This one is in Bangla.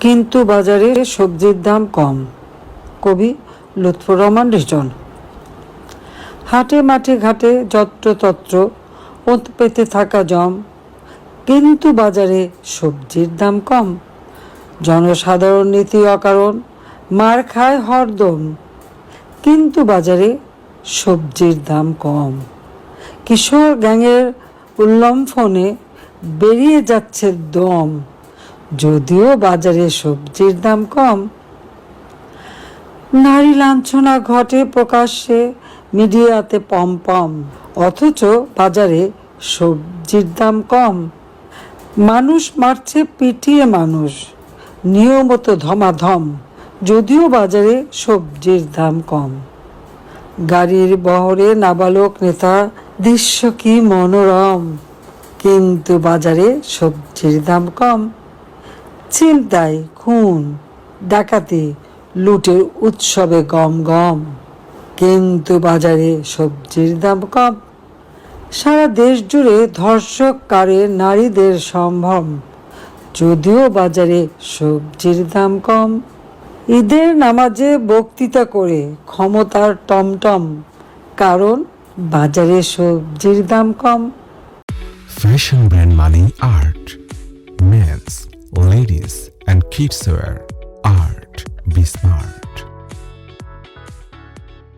কিন্তু বাজারে সবজির দাম কম। কবি লুৎফর রহমান রিজন। হাটে মাঠে ঘাটে যত্রতত্র ওত পেতে থাকা জম, কিন্তু বাজারে সবজির দাম কম। জনসাধারণ নীতি অকারণ মার খায় হরদম, কিন্তু বাজারে সবজির দাম কম। কিশোর গ্যাংয়ের উল্লম্ফনে বেরিয়ে যাচ্ছে দম, যদিও বাজারে সবজির দাম কম। নারী লাঞ্ছনা ঘটে প্রকাশ্যে মিডিয়াতে পম, অথচ বাজারে সবজির দাম কম। মানুষ মারছে পিটিয়ে মানুষ, নিয়মিত ধমাধম, যদিও বাজারে সবজির দাম কম। গাড়ির বহরে নাবালক নেতা, দৃশ্য কি মনোরম, কিন্তু বাজারে সবজির দাম কম। ছিনতাই, খুন, ডাকাতি, লুটের উৎসবে গম, কিন্তু বাজারে সবজির দাম কম। সারা দেশ জুড়ে ধর্ষক কারে নারীদের সম্ভ্রম, যদিও বাজারে সবজির দাম কম। ঈদের নামাজে বক্তৃতা করে ক্ষমতার টমটম, কারণ বাজারে সবজির দাম কম। Fashion brand money art, men's, ladies and kids wear art. Be smart.